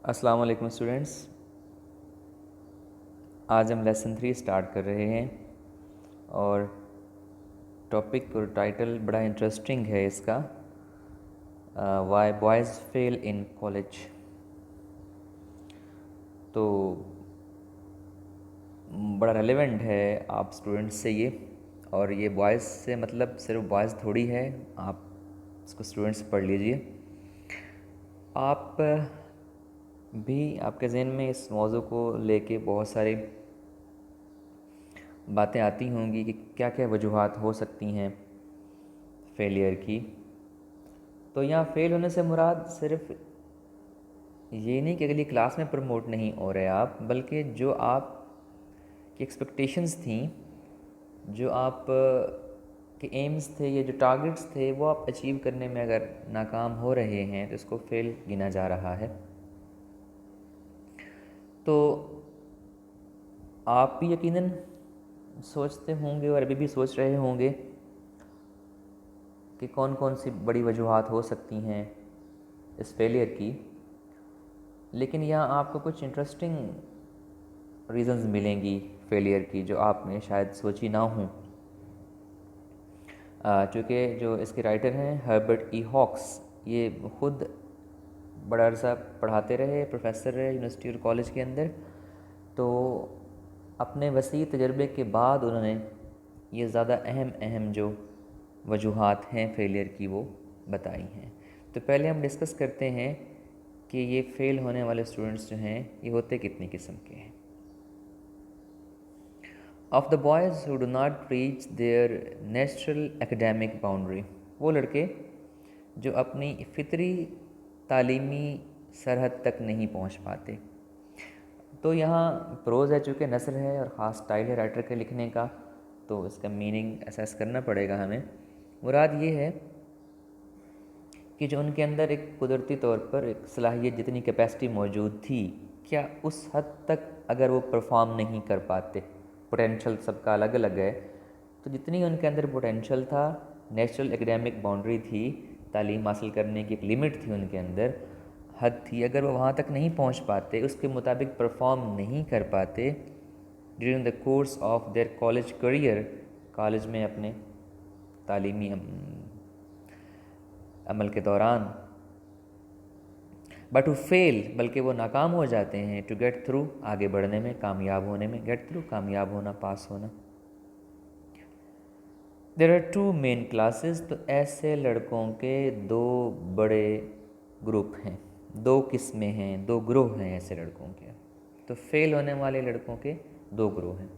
अस्सलाम वालेकुम स्टूडेंट्स। आज हम लेसन 3 स्टार्ट कर रहे हैं और टॉपिक और टाइटल बड़ा इंटरेस्टिंग है इसका, why boys fail in college. तो बड़ा रेलेवेंट है आप स्टूडेंट्स से ये, और ये बॉयज़ से मतलब सिर्फ बॉयज़ थोड़ी है, आप इसको स्टूडेंट्स पढ़ लीजिए। आप भी आपके जहन में इस मौजू को लेके बहुत सारी बातें आती होंगी कि क्या क्या वजूहात हो सकती हैं फेलियर की। तो यहाँ फेल होने से मुराद सिर्फ ये नहीं कि अगली क्लास में प्रमोट नहीं हो रहे आप, बल्कि जो आप की एक्सपेक्टेशंस थी, जो आप के एम्स थे या जो टारगेट्स थे, वो आप अचीव करने में अगर नाकाम हो रहे हैं तो इसको फेल गिना जा रहा है। तो आप भी यकीनन सोचते होंगे और अभी भी सोच रहे होंगे कि कौन कौन सी बड़ी वजूहात हो सकती हैं इस फेलियर की। लेकिन यहाँ आपको कुछ इंटरेस्टिंग रीज़न्स मिलेंगी फेलियर की जो आपने शायद सोची ना हों। चूँकि जो इसके राइटर हैं हर्बर्ट ई हॉक्स, ये खुद बड़ा अरसा पढ़ाते रहे, प्रोफेसर रहे यूनिवर्सिटी और कॉलेज के अंदर। तो अपने वसी तजर्बे के बाद उन्होंने ये ज़्यादा अहम जो वजूहात हैं फेलियर की वो बताई हैं। तो पहले हम डिस्कस करते हैं कि ये फ़ेल होने वाले स्टूडेंट्स जो हैं ये होते कितनी किस्म के हैं। Of the boys who do not reach there natural academic boundary, वो लड़के जो अपनी फितरी तालीमी सरहद तक नहीं पहुंच पाते। तो यहाँ प्रोज़ है, चूँकि नसर है और ख़ास स्टाइल है राइटर के लिखने का, तो इसका मीनिंग असेस करना पड़ेगा हमें। मुराद ये है कि जो उनके अंदर एक कुदरती तौर पर एक सलाहियत, जितनी कैपेसिटी मौजूद थी, क्या उस हद तक अगर वो परफॉर्म नहीं कर पाते, पोटेंशल सबका अलग अलग है, तो जितनी उनके अंदर पोटेंशल था, नेचुरल एकेडमिक बाउंड्री थी, तालीम हासिल करने की एक लिमिट थी उनके अंदर, हद थी, अगर वो वहाँ तक नहीं पहुँच पाते, उसके मुताबिक परफॉर्म नहीं कर पाते during the course of their college career, college में अपने तालीमी अमल के दौरान, बट टू फेल, बल्कि वो नाकाम हो जाते हैं, टू गेट थ्रू, आगे बढ़ने में, कामयाब होने में, गेट थ्रू कामयाब होना, पास होना। There are two main classes, तो ऐसे लड़कों के दो बड़े ग्रुप हैं, दो किस्में हैं, दो ग्रोह हैं ऐसे लड़कों के। तो फेल होने वाले लड़कों के दो ग्रोह हैं।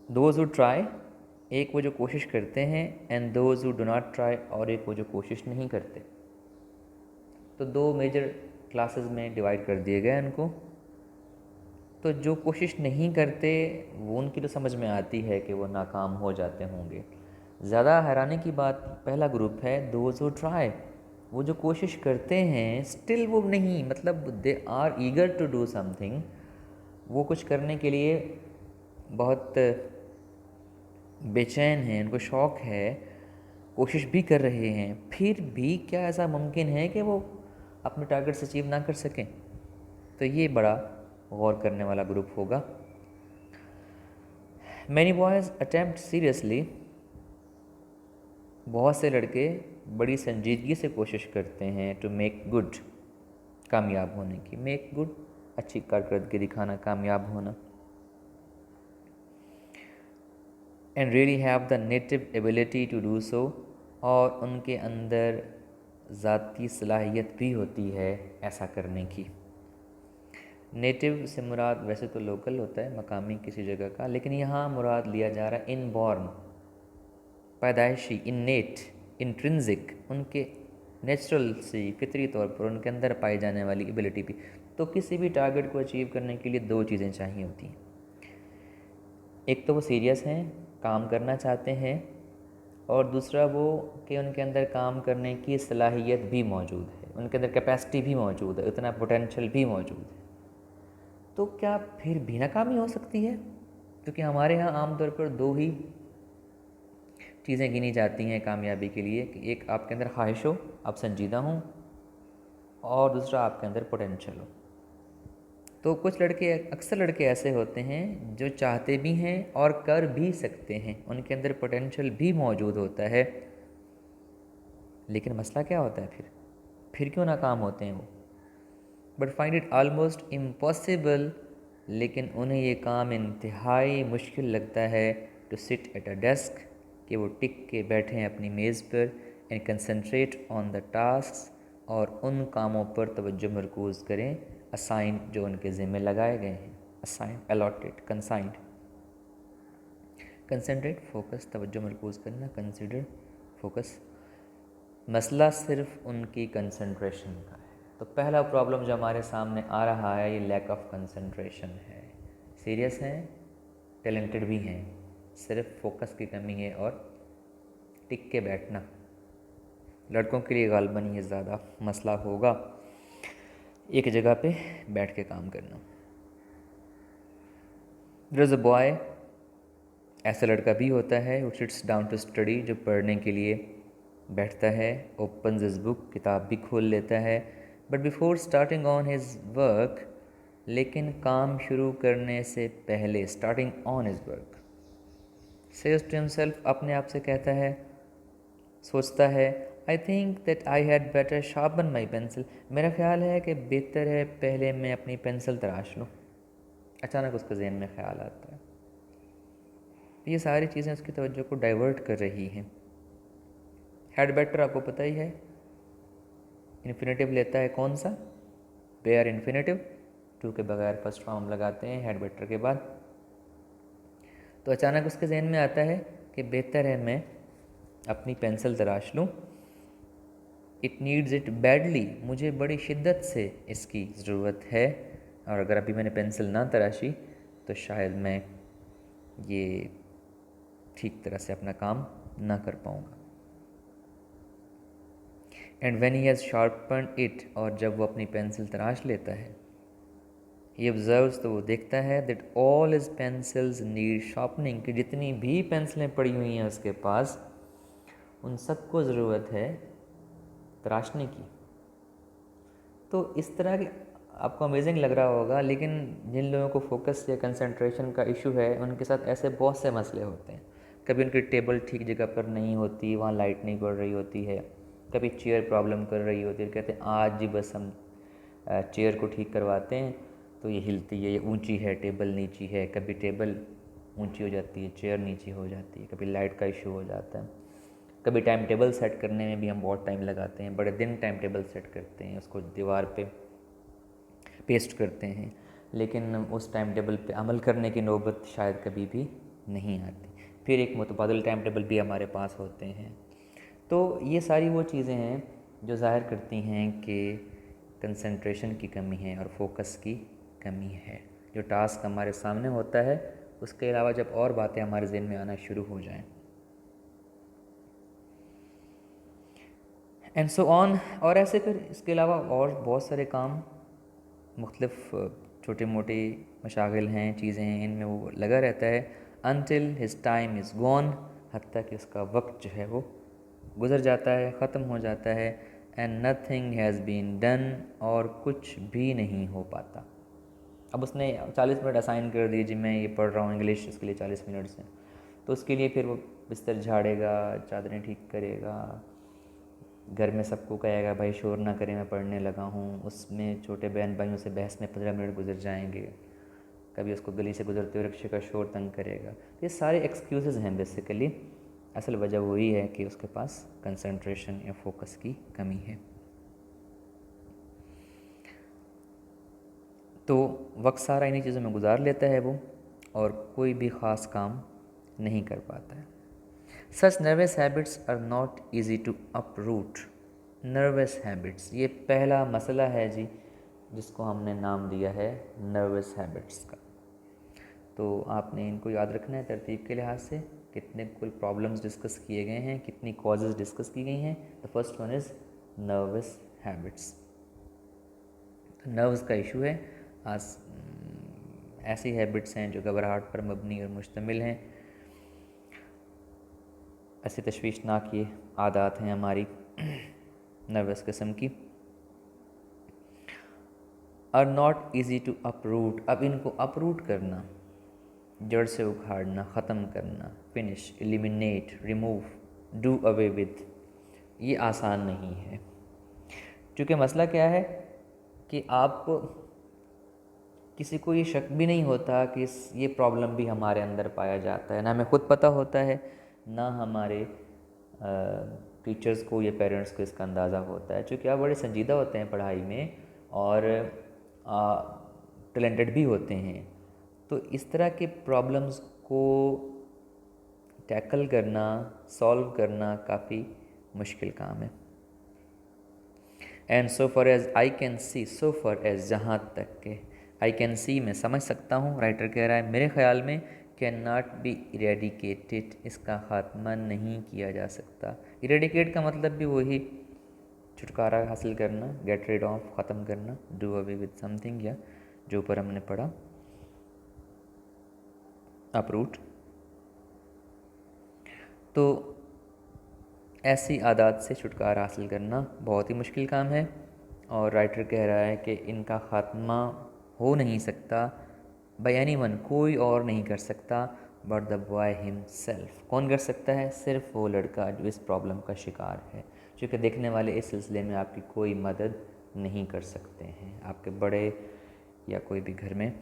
दोज हु ट्राई, एक वो जो कोशिश करते हैं, and those who do not try, और एक वो जो कोशिश नहीं करते। तो दो मेजर क्लासेस में डिवाइड कर दिए गए उनको। तो जो कोशिश नहीं करते वो उनकी तो समझ में आती है कि वो नाकाम हो जाते होंगे। ज़्यादा हैरानी की बात पहला ग्रुप है, दोज हु ट्राई, वो जो कोशिश करते हैं स्टिल वो नहीं, मतलब they are eager to do something, वो कुछ करने के लिए बहुत बेचैन हैं, उनको शौक़ है, कोशिश भी कर रहे हैं, फिर भी क्या ऐसा मुमकिन है कि वो अपने टारगेट्स अचीव ना कर सकें। तो ये बड़ा गौर करने वाला ग्रुप होगा। मैनी बॉयज़ अटेम्प्ट सीरियसली, बहुत से लड़के बड़ी संजीदगी से कोशिश करते हैं टू मेक गुड, कामयाब होने की, मेक गुड, अच्छी कारकर्दगी दिखाना, कामयाब होना, and really have the native ability to do so, और उनके अंदर ज़ाती सलाहियत भी होती है ऐसा करने की। नेटिव से मुराद वैसे तो लोकल होता है, मकामी किसी जगह का, लेकिन यहाँ मुराद लिया जा रहा है इनबॉर्न, पैदाइशी, इन्नेट, इंट्रिंसिक, उनके नेचुरल से फितरी तौर पर उनके अंदर पाई जाने वाली एबिलिटी भी। तो किसी भी टारगेट को अचीव करने के लिए दो चीज़ें चाहिए होती हैं, एक तो वो सीरियस हैं, काम करना चाहते हैं, और दूसरा वो कि उनके अंदर काम करने की सलाहियत भी मौजूद है, उनके अंदर कैपेसिटी भी मौजूद है, इतना पोटेंशियल भी मौजूद है। तो क्या फिर भी नाकामी हो सकती है? क्योंकि हमारे यहाँ आमतौर पर दो ही चीज़ें गिनी जाती हैं कामयाबी के लिए, कि एक आपके अंदर ख्वाहिश हो, आप संजीदा हों, और दूसरा आपके अंदर पोटेंशियल हो। तो कुछ लड़के, अक्सर लड़के ऐसे होते हैं जो चाहते भी हैं और कर भी सकते हैं, उनके अंदर पोटेंशियल भी मौजूद होता है, लेकिन मसला क्या होता है फिर क्यों नाकाम होते हैं वो? But find it almost impossible, लेकिन उन्हें ये काम इंतहाई मुश्किल लगता है to sit at a desk, कि वो टिक के बैठें अपनी मेज़ पर and concentrate on the task, और उन कामों पर तवज्जो मरकूज़ करें असाइन जो उनके ज़िम्मे लगाए गए हैं। Assign, allotted, consigned. Concentrate focus, तवज्जो मरकूज़ करना, कंसिडर फोकस। मसला सिर्फ उनकी कंसंट्रेशन का है। तो पहला प्रॉब्लम जो हमारे सामने आ रहा है ये लैक ऑफ कंसंट्रेशन है। सीरियस हैं, टैलेंटेड भी हैं, सिर्फ फोकस की कमी है और टिक के बैठना। लड़कों के लिए गालबन ये ज़्यादा मसला होगा, एक जगह पे बैठ के काम करना। देयर इज़ अ बॉय, ऐसा लड़का भी होता है, वो सिट्स डाउन टू स्टडी, जो पढ़ने के लिए बैठता है, ओपन हिज बुक, किताब भी खोल लेता है, but before starting on his work, लेकिन काम शुरू करने से पहले, starting on his work, says to himself, अपने आप से कहता है, सोचता है, I think that I had better sharpen my pencil, मेरा ख्याल है कि बेहतर है पहले मैं अपनी पेंसिल तराश लूँ। अचानक उसके जहन में ख्याल आता है। ये सारी चीज़ें उसकी तवज्जो को डाइवर्ट कर रही हैं। हैड बेटर आपको पता ही है, इन्फिनेटिव लेता है कौन सा? बेयर इन्फिनेटिव, टू के बगैर फर्स्ट फॉर्म लगाते हैं हैड बेटर के बाद। तो अचानक उसके जहन में आता है कि बेहतर है मैं अपनी पेंसिल तराश लूँ। इट नीड्स इट बैडली, मुझे बड़ी शिद्दत से इसकी ज़रूरत है, और अगर अभी मैंने पेंसिल ना तराशी तो शायद मैं ये ठीक तरह से अपना काम ना कर पाऊँगा। And when he has sharpened it, और जब वो अपनी पेंसिल तराश लेता है, ही ऑब्जर्व्स, तो वो देखता है, that all his pencils need sharpening, कि जितनी भी पेंसिलें पड़ी हुई हैं उसके पास, उन सबको ज़रूरत है तराशने की। तो इस तरह के आपको अमेजिंग लग रहा होगा, लेकिन जिन लोगों को फोकस या कंसंट्रेशन का इशू है उनके साथ ऐसे बहुत से मसले होते हैं। कभी उनकी टेबल ठीक जगह पर नहीं होती, वहाँ लाइट नहीं पड़ रही होती है, कभी चेयर प्रॉब्लम कर रही होती है, कहते हैं आज ही बस हम चेयर को ठीक करवाते हैं तो ये हिलती है, ये ऊंची है, टेबल नीची है, कभी टेबल ऊंची हो जाती है, चेयर नीची हो जाती है, कभी लाइट का इशू हो जाता है, कभी टाइम टेबल सेट करने में भी हम बहुत टाइम लगाते हैं, बड़े दिन टाइम टेबल सेट करते हैं, उसको दीवार पे पेस्ट करते हैं, लेकिन उस टाइम टेबल पे अमल करने की नौबत शायद कभी भी नहीं आती। फिर एक मुतबादिल टाइम टेबल भी हमारे पास होते हैं। तो ये सारी वो चीज़ें हैं जो ज़ाहिर करती हैं कि कंसंट्रेशन की कमी है और फोकस की कमी है। जो टास्क हमारे सामने होता है उसके अलावा जब और बातें हमारे ज़हन में आना शुरू हो जाएं, एंड सो ऑन, और ऐसे फिर इसके अलावा और बहुत सारे काम, मुख्तलिफ छोटे मोटे मशागिल हैं, चीज़ें हैं, इनमें वो लगा रहता है, until his time is gone, हत्ता कि उसका वक्त जो है वो गुज़र जाता है, ख़त्म हो जाता है, and nothing has been done, और कुछ भी नहीं हो पाता। अब उसने 40 मिनट असाइन कर दिए, जी मैं ये पढ़ रहा हूँ इंग्लिश, इसके लिए 40 मिनट से, तो उसके लिए फिर वो बिस्तर झाड़ेगा, चादरें ठीक करेगा, घर में सबको कहेगा भाई शोर ना करें मैं पढ़ने लगा हूँ, उसमें छोटे बहन भाइयों से बहस में 15 मिनट गुजर जाएंगे, कभी उसको गली से गुजरते हुए रिक्शे का शोर तंग करेगा। ये सारे एक्सक्यूज़ हैं बेसिकली, असल वजह वही है कि उसके पास कंसंट्रेशन या फोकस की कमी है। तो वक्त सारा इन्हीं चीज़ों में गुजार लेता है वो, और कोई भी ख़ास काम नहीं कर पाता है। Such nervous habits are not easy to uproot. Nervous habits, ये पहला मसला है जी जिसको हमने नाम दिया है नर्वस हैबिट्स का। तो आपने इनको याद रखना है तरतीब के लिहाज से, कितने कुल प्रॉब्लम्स डिस्कस किए गए हैं, कितनी कॉजेज़ डिस्कस की गई हैं। The first one is nervous habits. Nerves का इशू है, आज ऐसी हैबिट्स हैं जो घबराहट पर मबनी और मुश्तमिल हैं, ऐसी तशवीशनाक ये आदत हैं हमारी नर्वस किस्म की। Are not easy to uproot. अब इनको अपरूट करना, जड़ से उखाड़ना, ख़त्म करना, finish, eliminate, remove, do away with, ये आसान नहीं है। क्योंकि मसला क्या है कि आप किसी को ये शक भी नहीं होता कि ये प्रॉब्लम भी हमारे अंदर पाया जाता है, ना हमें खुद पता होता है, ना हमारे टीचर्स को या पेरेंट्स को इसका अंदाज़ा होता है। क्योंकि आप बड़े संजीदा होते हैं पढ़ाई में और टैलेंटेड भी होते हैं, तो इस तरह के प्रॉब्लम्स को टैकल करना, सॉल्व करना काफ़ी मुश्किल काम है। And so far as I can see, so far as जहाँ तक के आई कैन सी मैं समझ सकता हूँ, राइटर कह रहा है, मेरे ख्याल में कैन नॉट बी इरेडिकेटेड, इसका खात्मा नहीं किया जा सकता। इरेडिकेट का मतलब भी वही छुटकारा हासिल करना, गेट रिड ऑफ, ख़त्म करना, डू अवे विद समथिंग, या जो ऊपर हमने पढ़ा अपरूट। तो ऐसी आदत से छुटकारा हासिल करना बहुत ही मुश्किल काम है, और राइटर कह रहा है कि इनका ख़ात्मा हो नहीं सकता बाय एनीवन, कोई और नहीं कर सकता बट द बॉय हिमसेल्फ। कौन कर सकता है? सिर्फ वो लड़का जो इस प्रॉब्लम का शिकार है, क्योंकि देखने वाले इस सिलसिले में आपकी कोई मदद नहीं कर सकते हैं, आपके बड़े या कोई भी घर में।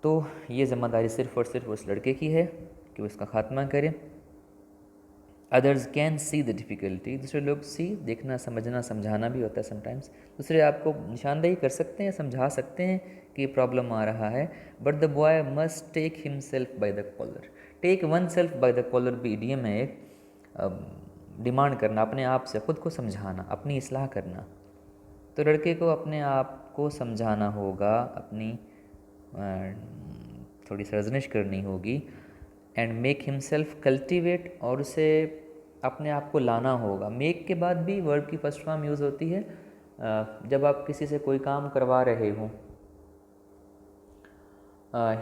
तो ये ज़िम्मेदारी सिर्फ़ और सिर्फ उस लड़के की है कि वो इसका ख़ात्मा करे। Others can see the difficulty, दूसरे लोग सी, देखना, समझना, समझाना भी होता है समटाइम्स। दूसरे आपको निशानदेही कर सकते हैं, समझा सकते हैं कि प्रॉब्लम आ रहा है, but the boy must take himself by the collar. Take one self by the collar भी इडियम है एक, डिमांड करना, अपने आप से खुद को समझाना, अपनी इस्लाह करना। तो लड़के को अपने आप को समझाना होगा, अपनी थोड़ी सर्जनिश करनी होगी, एंड मेक हिमसेल्फ कल्टिवेट, और उसे अपने आप को लाना होगा। मेक के बाद भी वर्ब की फर्स्ट फॉर्म यूज़ होती है जब आप किसी से कोई काम करवा रहे हो।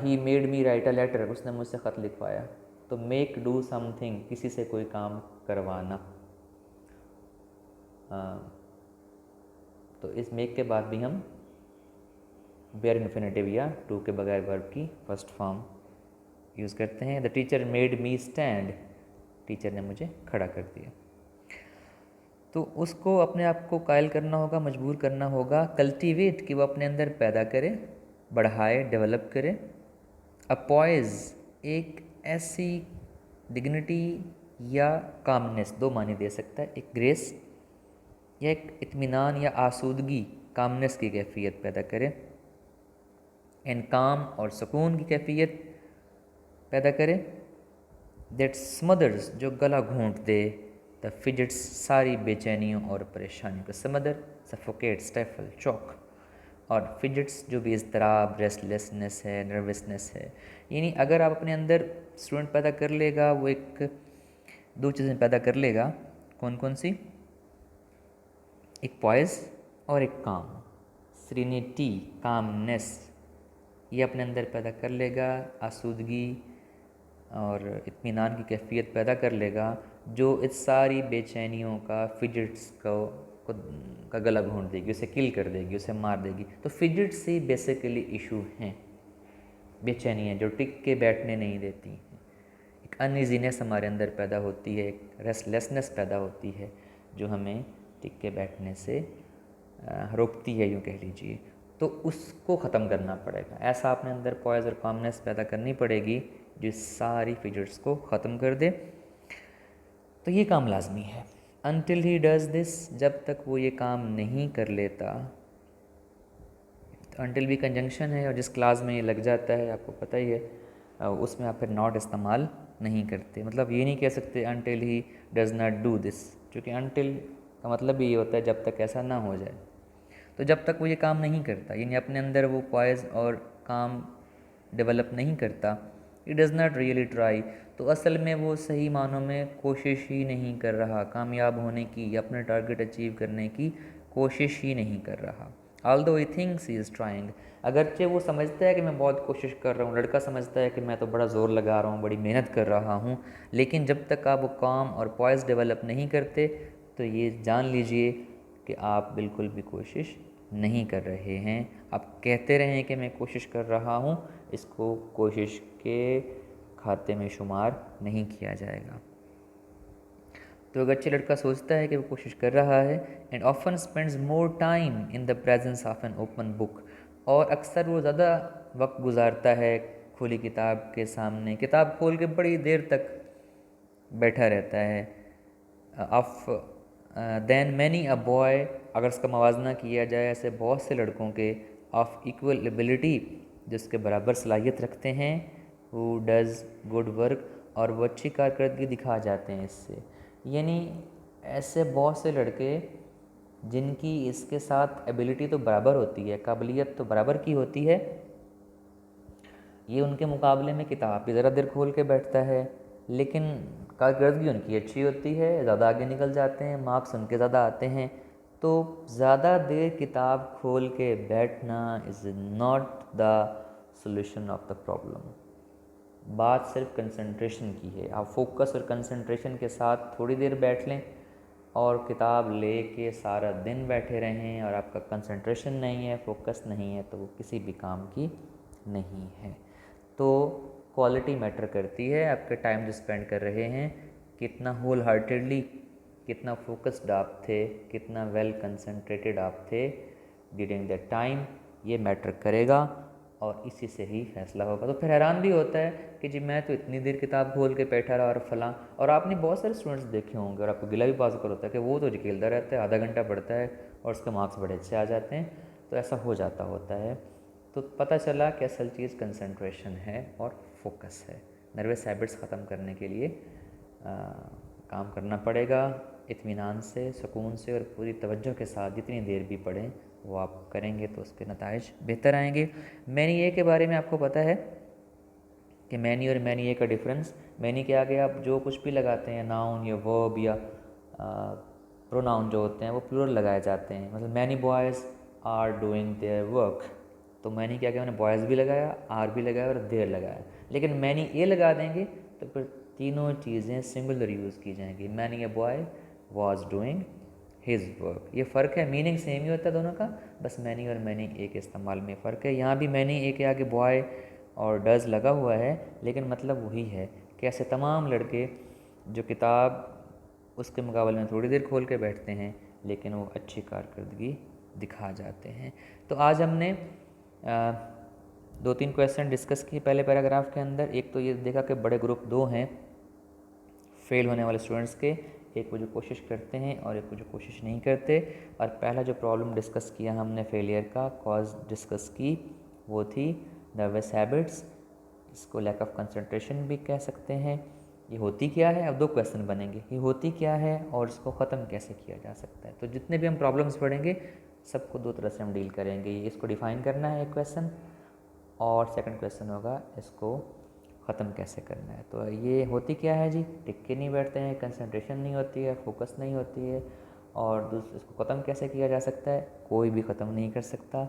He made me write a letter, उसने मुझसे ख़त लिखवाया। तो मेक डू समथिंग, किसी से कोई काम करवाना। तो इस मेक के बाद भी हम बेयर इन्फिनेटिव या टू के बगैर वर्ब की फर्स्ट फॉर्म यूज़ करते हैं। The teacher made me stand, teacher ने मुझे खड़ा कर दिया। तो उसको अपने आप को कायल करना होगा, मजबूर करना होगा। कल्टीवेट, कि वो अपने अंदर पैदा करे, बढ़ाए, डेवलप करे। अपॉइज, एक ऐसी डिग्निटी या कामनेस, दो मानी दे सकता है, एक ग्रेस या एक इत्मीनान या आसूदगी, कामनेस की कैफियत पैदा करे। एंड काम, और सुकून की कैफियत पैदा करे। दैट स्मदर्स, जो गला घोंट दे। द फिजिट्स, सारी बेचैनियों और परेशानियों को। समदर, सफोकेट, स्टेफल, चौक, और फिजिट्स जो भी इज़्तिराब, रेस्टलेसनेस है, नर्वसनेस है। यानी अगर आप अपने अंदर स्टूडेंट पैदा कर लेगा, वो एक दो चीज़ें पैदा कर लेगा। कौन कौन सी? एक पॉइज और एक काम। सीरेनिटी, कामनेस, ये अपने अंदर पैदा कर लेगा। आसूदगी और इत्मीनान की कैफियत पैदा कर लेगा, जो इस सारी बेचैनियों का, फिजिट्स का गला घोंट देगी, उसे किल कर देगी, उसे मार देगी। तो फिजिट्स ही बेसिकली इशू हैं, बेचैनियाँ जो टिक के बैठने नहीं देती हैं। एक अनइजीनेस हमारे अंदर पैदा होती है, एक रेस्टलेसनेस पैदा होती है, जो हमें टिक के बैठने से रोकती है, यूँ कह लीजिए। तो उसको ख़त्म करना पड़ेगा। ऐसा अपने अंदर पॉइज और कामनेस पैदा करनी पड़ेगी जो सारी फिजिट्स को ख़त्म कर दे। तो ये काम लाजमी है। अनटिल ही डज़ दिस, जब तक वो ये काम नहीं कर लेता। तो अनटिल भी कंजंक्शन है, और जिस क्लास में ये लग जाता है आपको पता ही है, उसमें आप फिर नॉट इस्तेमाल नहीं करते। मतलब ये नहीं कह सकते until he does not do this, क्योंकि अनटिल का मतलब भी ये होता है जब तक ऐसा ना हो जाए। तो जब तक वो ये काम नहीं करता, यानी अपने अंदर वो पॉइज और काम डेवलप नहीं करता, it does not really try, तो असल में वो सही मानों में कोशिश ही नहीं कर रहा कामयाब होने की या अपने टारगेट अचीव करने की कोशिश ही नहीं कर रहा। Although he thinks he is trying, अगरचे वो समझता है कि मैं बहुत कोशिश कर रहा हूँ, लड़का समझता है कि मैं तो बड़ा ज़ोर लगा रहा हूँ, बड़ी मेहनत कर रहा हूँ, लेकिन जब तक आप वो काम और पॉइज डेवलप नहीं करते, तो ये जान लीजिए कि आप बिल्कुल भी कोशिश नहीं कर रहे हैं। आप कहते रहें कि मैं कोशिश कर रहा हूँ, इसको कोशिश के खाते में शुमार नहीं किया जाएगा। तो एक अच्छे लड़का सोचता है कि वो कोशिश कर रहा है, and often spends more time in the presence of an open book, और अक्सर वो ज़्यादा वक्त गुजारता है खुली किताब के सामने, किताब खोल के बड़ी देर तक बैठा रहता है। Often many a boy, अगर इसका मवाजना किया जाए ऐसे बहुत से लड़कों के, ऑफ इक्वल एबिलिटी, जिसके बराबर सलाहियत रखते हैं, हु डज़ गुड वर्क, और वो अच्छी कारकर्दगी दिखा जाते हैं इससे। यानी ऐसे बहुत से लड़के जिनकी इसके साथ एबिलिटी तो बराबर होती है, काबिलियत तो बराबर की होती है, ये उनके मुकाबले में किताब भी ज़रा देर खोल के बैठता है, लेकिन कारकर्दगी उनकी अच्छी होती है, ज़्यादा आगे निकल जाते हैं, मार्क्स उनके ज़्यादा आते हैं। तो ज़्यादा देर किताब खोल के बैठना is not the solution of the problem. बात सिर्फ कंसंट्रेशन की है। आप फोकस और कंसंट्रेशन के साथ थोड़ी देर बैठ लें, और किताब ले के सारा दिन बैठे रहें और आपका कंसंट्रेशन नहीं है, फोकस नहीं है, तो वो किसी भी काम की नहीं है। तो क्वालिटी मैटर करती है, आपके टाइम जो स्पेंड कर रहे हैं, कितना होल हार्टेडली, कितना फोकस्ड आप थे, कितना वेल कंसंट्रेटेड आप थे ड्यूरिंग दैट टाइम, ये मैटर करेगा, और इसी से ही फैसला होगा। तो फिर हैरान भी होता है कि जी मैं तो इतनी देर किताब खोल के बैठा रहा और फलां, और आपने बहुत सारे स्टूडेंट्स देखे होंगे और आपको गिला भी बाज़ होता है कि वो तो झकेलता रहता है, आधा घंटा पढ़ता है और उसके मार्क्स बड़े अच्छे आ जाते हैं। तो ऐसा हो जाता होता है। तो पता चला कि असल चीज़ कंसंट्रेशन है और फोकस है। नर्वस हैबिट्स ख़त्म करने के लिए काम करना पड़ेगा, इत्मीनान से, सुकून से और पूरी तवज्जो के साथ जितनी देर भी पढ़ें वो आप करेंगे तो उसके नताइज बेहतर आएंगे। मैनी ए के बारे में आपको पता है कि मैनी और मैनी ए का डिफरेंस। मैनी के आगे आप जो कुछ भी लगाते हैं, नाउन या वर्ब या प्रोनाउन जो होते हैं, वो प्लूरल लगाए जाते हैं। मतलब many boys are doing their work, तो मैनी के आगे मैंने बॉयज़ भी लगाया, आर भी लगाया और देयर लगाया। लेकिन मैनी ए लगा देंगे तो फिर तीनों चीज़ें सिंगुलर यूज़ की जाएंगी। Many a boy was doing his work, ये फ़र्क है, मीनिंग सेम ही होता है दोनों का, बस मैनी और मैनी ए के इस्तेमाल में फ़र्क है। यहाँ भी मैनी ए के आगे बॉय और डज़ लगा हुआ है, लेकिन मतलब वही है कि ऐसे तमाम लड़के जो किताब उसके मुकाबले में थोड़ी देर खोल के बैठते हैं, लेकिन वो अच्छी कारकर्दगी दिखा जाते हैं। तो आज हमने 2-3 क्वेश्चन डिस्कस किए पहले पैराग्राफ के अंदर। एक तो ये देखा कि बड़े ग्रुप 2 हैं फेल होने वाले स्टूडेंट्स के, एक वो जो कोशिश करते हैं और एक वो जो कोशिश नहीं करते। और पहला जो प्रॉब्लम डिस्कस किया हमने फेलियर का कॉज डिस्कस की, वो थी नर्वस हैबिट्स, इसको लैक ऑफ कंसंट्रेशन भी कह सकते हैं। ये होती क्या है, अब 2 क्वेश्चन बनेंगे, ये होती क्या है और इसको ख़त्म कैसे किया जा सकता है। तो जितने भी हम प्रॉब्लम्स पढ़ेंगे सबको 2 तरह से हम डील करेंगे। इसको डिफ़ाइन करना है एक क्वेश्चन, और सेकंड क्वेश्चन होगा इसको ख़त्म कैसे करना है। तो ये होती क्या है जी, टिक के नहीं बैठते हैं, कंसंट्रेशन नहीं होती है, फोकस नहीं होती है। और दूसरा, इसको ख़त्म कैसे किया जा सकता है, कोई भी ख़त्म नहीं कर सकता,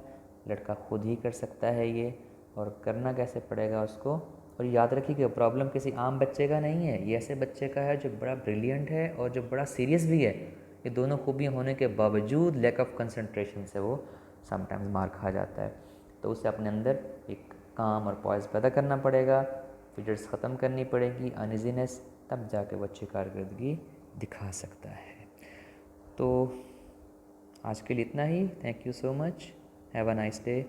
लड़का खुद ही कर सकता है ये। और करना कैसे पड़ेगा उसको, और याद रखिए कि प्रॉब्लम किसी आम बच्चे का नहीं है, ये ऐसे बच्चे का है जो बड़ा ब्रिलियंट है और जो बड़ा सीरियस भी है। ये दोनों खूबियाँ होने के बावजूद लैक ऑफ कंसंट्रेशन से वो समटाइम्स मार खा जाता है। तो उसे अपने अंदर एक काम और पॉइज पैदा करना पड़ेगा, फिजर्स ख़त्म करनी पड़ेगी, अनइजीनेस, तब जाके वो अच्छी कारकर्दगी दिखा सकता है। तो आज के लिए इतना ही। Thank you so much, have a nice day.